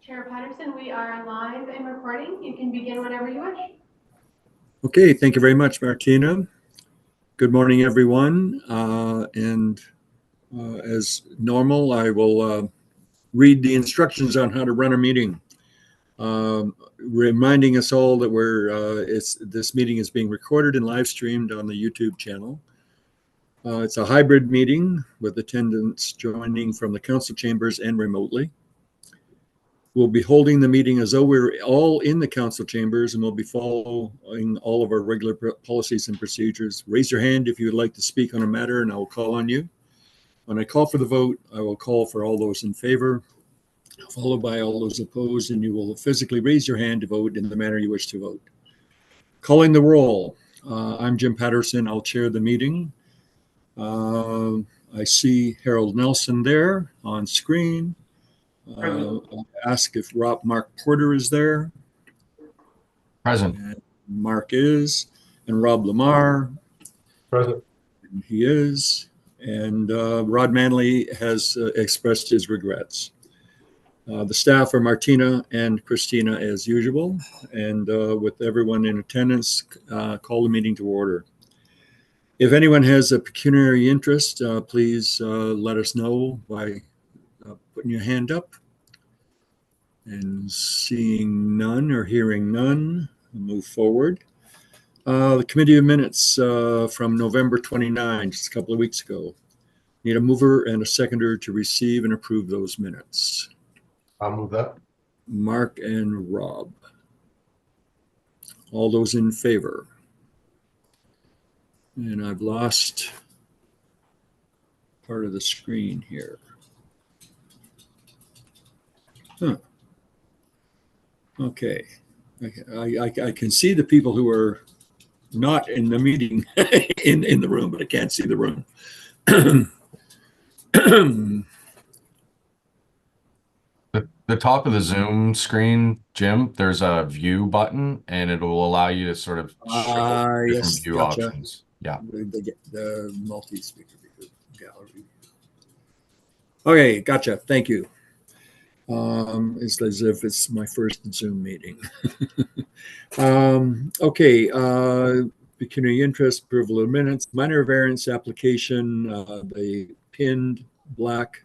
Chair Patterson, we are live and recording. You can begin whenever you wish. Okay, thank you very much, Martina. Good morning, everyone. As normal, I will read the instructions on how to run a meeting. Reminding us all that this meeting is being recorded and live streamed on the YouTube channel. It's a hybrid meeting with attendants joining from the council chambers and remotely. We'll be holding the meeting as though we're all in the council chambers, and we'll be following all of our regular policies and procedures. Raise your hand if you would like to speak on a matter, and I will call on you. When I call for the vote, I will call for all those in favor, followed by all those opposed, and you will physically raise your hand to vote in the manner you wish to vote. Calling the roll. I'm Jim Patterson. I'll chair the meeting. I see Harold Nelson there on screen. I'll ask if Mark Porter is there. Present. And Mark is. And Rob Lamar. Present. And he is. And Rod Manley has expressed his regrets. The staff are Martina and Christina as usual. And with everyone in attendance, call the meeting to order. If anyone has a pecuniary interest, please let us know by putting your hand up. And seeing none or hearing none, we'll move forward. The committee of minutes from November 29, just a couple of weeks ago. Need a mover and a seconder to receive and approve those minutes. I'll move that. Mark and Rob. All those in favor? And I've lost part of the screen here. Huh. Okay. I can see the people who are not in the meeting in the room, but I can't see the room. The top of the Zoom screen, Jim, there's a view button, and it will allow you to sort of show different view gotcha. options. Yeah. The multi-speaker gallery. Okay, gotcha. Thank you. It's as if it's my first Zoom meeting. Okay, pecuniary interest, approval of minutes, minor variance application, the pinned black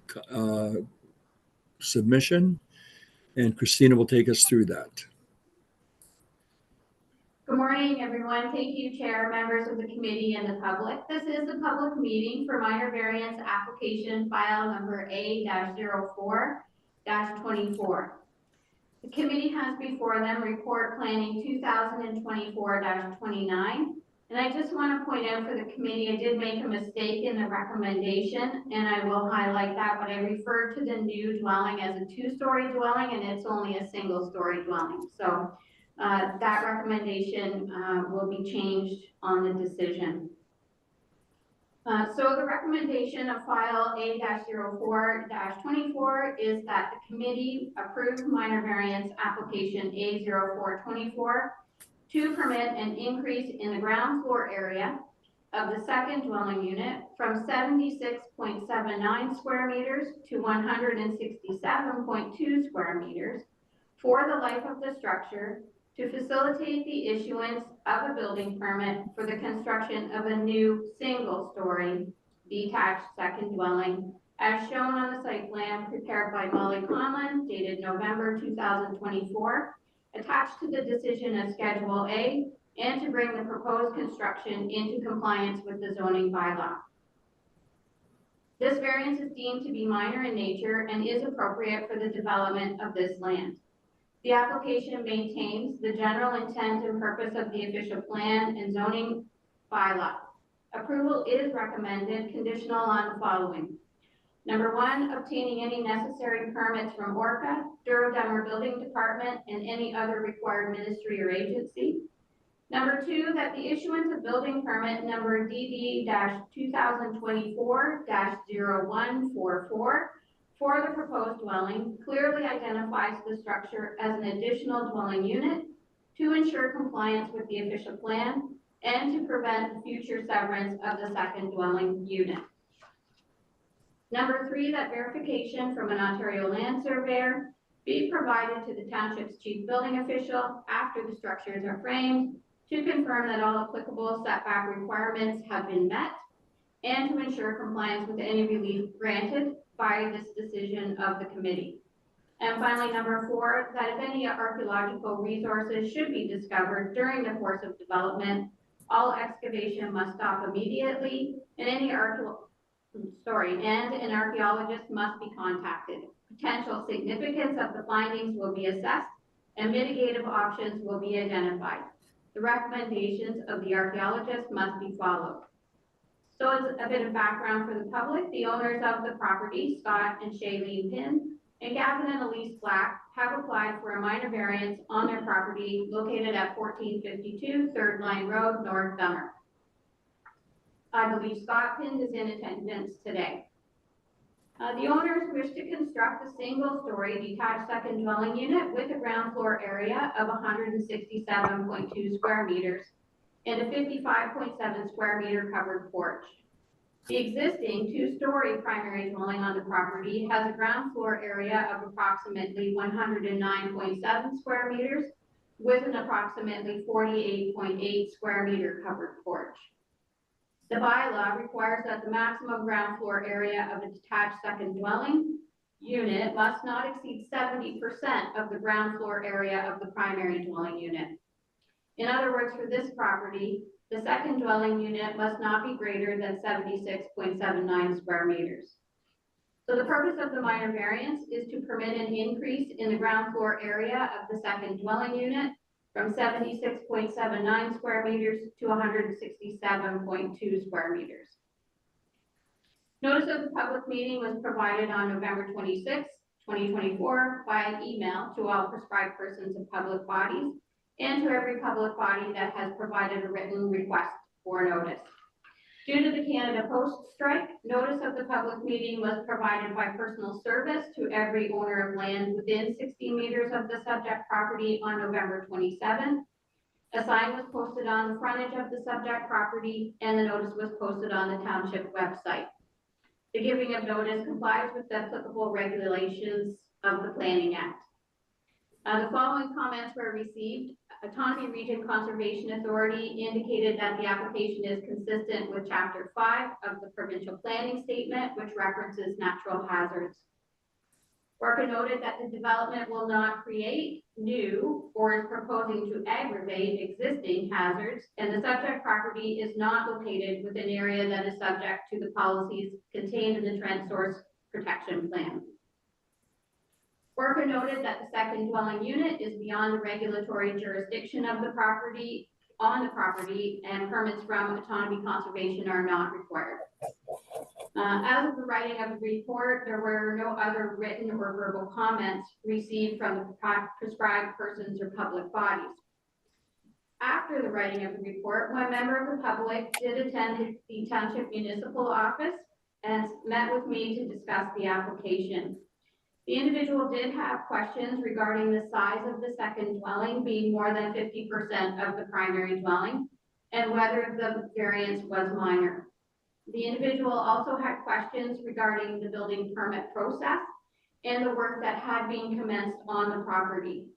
submission, and Christina will take us through that. Good morning, everyone. Thank you, Chair, members of the committee, and the public. This is the public meeting for minor variance application file number A-04-24. The committee has before them report planning 2024-29. And I just want to point out for the committee, I did make a mistake in the recommendation, and I will highlight that, but I referred to the new dwelling as a two-story dwelling, and it's only a single-story dwelling. So that recommendation will be changed on the decision. So the recommendation of file A-04-24 is that the committee approve minor variance application A-04-24 to permit an increase in the ground floor area of the second dwelling unit from 76.79 square meters to 167.2 square meters for the life of the structure to facilitate the issuance of a building permit for the construction of a new single-story detached second dwelling as shown on the site plan prepared by Molly Conlon dated November 2024, attached to the decision as Schedule A, and to bring the proposed construction into compliance with the zoning bylaw. This variance is deemed to be minor in nature and is appropriate for the development of this land. The application maintains the general intent and purpose of the official plan and zoning bylaw. Approval is recommended conditional on the following. Number one, obtaining any necessary permits from ORCA, Douro-Dummer Building Department, and any other required ministry or agency. Number two, that the issuance of building permit number DD-2024-0144 for the proposed dwelling clearly identifies the structure as an additional dwelling unit to ensure compliance with the official plan and to prevent the future severance of the second dwelling unit. Number three, that verification from an Ontario land surveyor be provided to the township's chief building official after the structures are framed to confirm that all applicable setback requirements have been met and to ensure compliance with any relief granted by this decision of the committee. And finally, number four, that if any archaeological resources should be discovered during the course of development, all excavation must stop immediately and an archaeologist must be contacted. Potential significance of the findings will be assessed and mitigative options will be identified. The recommendations of the archaeologist must be followed. So as a bit of background for the public, the owners of the property, Scott and Shailene Pinn, and Gavin and Elise Black, have applied for a minor variance on their property located at 1452 Third Line Road, North Dummer. I believe Scott Pinn is in attendance today. The owners wish to construct a single-story detached second dwelling unit with a ground floor area of 167.2 square meters and a 55.7 square meter covered porch. The existing two-story primary dwelling on the property has a ground floor area of approximately 109.7 square meters with an approximately 48.8 square meter covered porch. The bylaw requires that the maximum ground floor area of a detached second dwelling unit must not exceed 70% of the ground floor area of the primary dwelling unit. In other words, for this property, the second dwelling unit must not be greater than 76.79 square meters. So the purpose of the minor variance is to permit an increase in the ground floor area of the second dwelling unit from 76.79 square meters to 167.2 square meters. Notice of the public meeting was provided on November 26, 2024 by email to all prescribed persons of public bodies and to every public body that has provided a written request for notice. Due to the Canada Post strike, notice of the public meeting was provided by personal service to every owner of land within 60 meters of the subject property on November 27th. A sign was posted on the frontage of the subject property and the notice was posted on the township website. The giving of notice complies with the applicable regulations of the Planning Act. The following comments were received. Autonomy Region Conservation Authority indicated that the application is consistent with Chapter 5 of the Provincial Planning Statement, which references natural hazards. Orca noted that the development will not create new or is proposing to aggravate existing hazards, and the subject property is not located within an area that is subject to the policies contained in the Trent Source Protection Plan. Orca noted that the second dwelling unit is beyond the regulatory jurisdiction of the property, and permits from Autonomy Conservation are not required. As of the writing of the report, there were no other written or verbal comments received from the prescribed persons or public bodies. After the writing of the report, one member of the public did attend the Township Municipal Office and met with me to discuss the application. The individual did have questions regarding the size of the second dwelling being more than 50% of the primary dwelling and whether the variance was minor. The individual also had questions regarding the building permit process and the work that had been commenced on the property.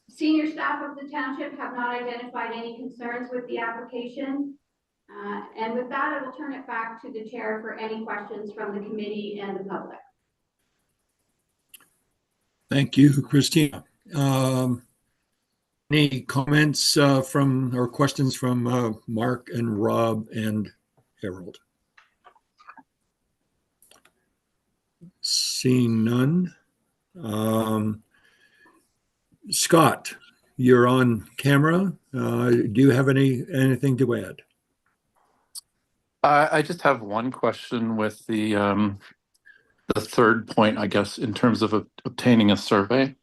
Senior staff of the township have not identified any concerns with the application. And with that, I will turn it back to the chair for any questions from the committee and the public. Thank you, Christina. Any comments from or questions from Mark and Rob and Harold? Seeing none. Scott, you're on camera. Do you have anything to add? I just have one question with the third point, I guess, in terms of obtaining a survey.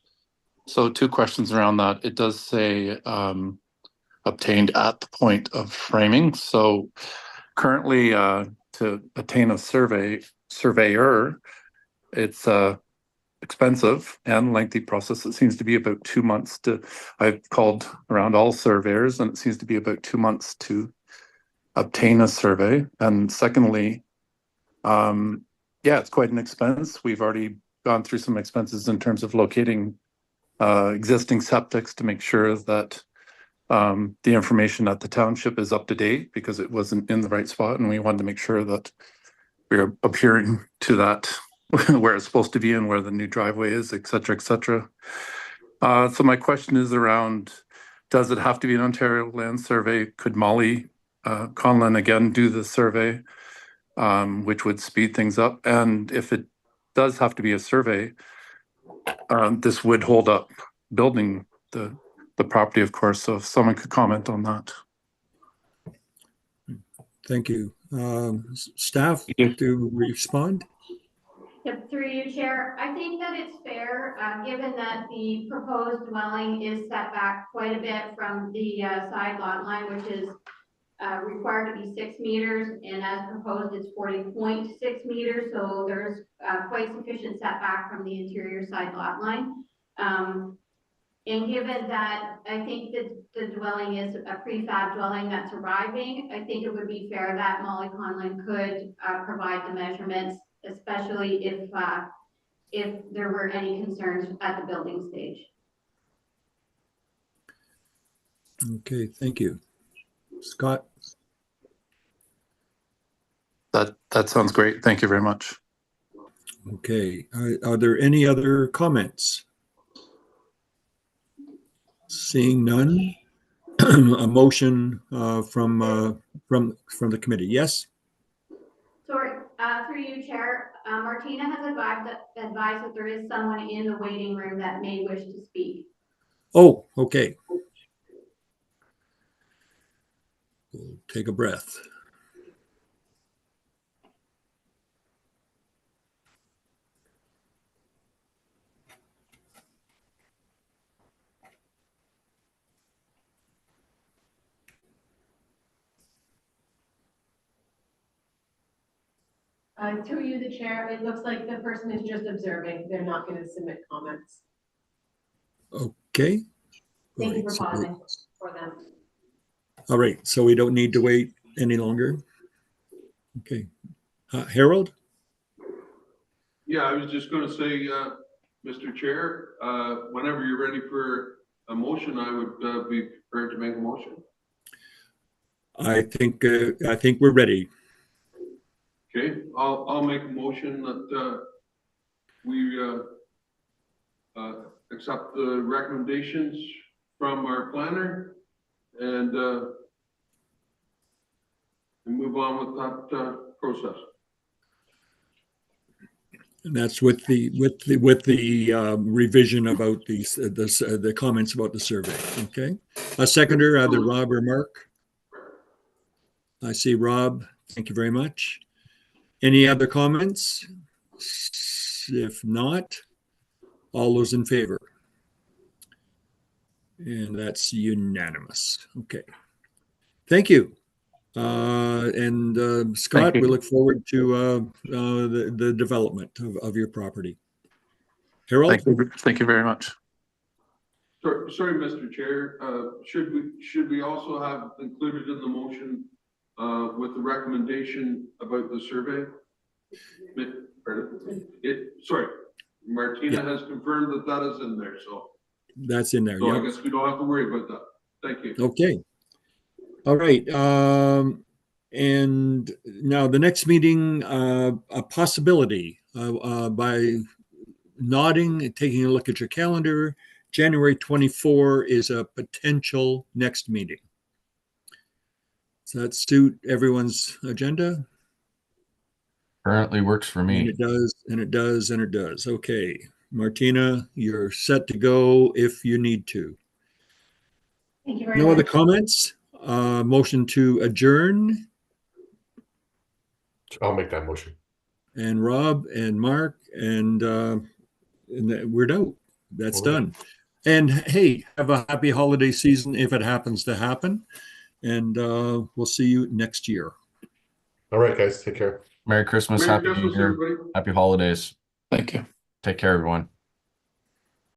So two questions around that. It does say obtained at the point of framing. So currently, to obtain a surveyor, it's expensive and lengthy process. It seems to be about 2 months I've called around all surveyors, and it seems to be about 2 months to obtain a survey. And secondly, yeah, it's quite an expense. We've already gone through some expenses in terms of locating existing septics to make sure that the information at the township is up to date, because it wasn't in the right spot, and we wanted to make sure that we're adhering to that where it's supposed to be and where the new driveway is, et cetera, et cetera. So my question is around, does it have to be an Ontario land survey? Could Molly Conlon again do the survey, which would speed things up? And if it does have to be a survey, this would hold up building the property, of course. So if someone could comment on that. Thank you. Staff to respond? Yep, through you, Chair. I think that it's fair, given that the proposed dwelling is set back quite a bit from the side lot line, which is required to be 6 meters, and as proposed, it's 40.6 meters. So there's quite sufficient setback from the interior side lot line. And given that I think that the dwelling is a prefab dwelling that's arriving, I think it would be fair that Molly Conlon could provide the measurements, especially if there were any concerns at the building stage. Okay, thank you. Scott? That sounds great. Thank you very much. Okay, are there any other comments? Seeing none, a motion from the committee. Yes? Sorry, through you, Chair. Martina has advised that there is someone in the waiting room that may wish to speak. Oh, okay. We'll take a breath. Through you, the chair, it looks like the person is just observing. They're not going to submit comments. Okay. Thank you for pausing for them. All right, so we don't need to wait any longer. Okay. Harold? Yeah, I was just going to say, Mr. Chair, whenever you're ready for a motion, I would be prepared to make a motion. I think we're ready. Okay, I'll make a motion that we accept the recommendations from our planner and move on with that process. And that's with the revision about the comments about the survey. Okay. A seconder, either Rob or Mark. I see Rob. Thank you very much. Any other comments? If not, all those in favor. And that's unanimous. Okay. Thank you. And Scott, we look forward to the development of your property. Harold? Thank you very much. Sorry, Mr. Chair. Should we also have included in the motion with the recommendation about the survey? Sorry, Martina has confirmed that is in there. So that's in there. So I guess we don't have to worry about that. Thank you. Okay. All right. And now the next meeting, a possibility by nodding and taking a look at your calendar, January 24 is a potential next meeting. Does that suit everyone's agenda? Currently works for me. And it does, and it does, and it does. Okay. Martina, you're set to go if you need to. Thank you very much. No other comments? Motion to adjourn. I'll make that motion. and Rob and Mark and we're out. That's All right. done. And hey, have a happy holiday season if it happens to happen. And we'll see you next year. All right, guys, take care. Merry Christmas, Merry Happy New Christmas, Year, everybody. Happy Holidays. Thank you. Take care, everyone.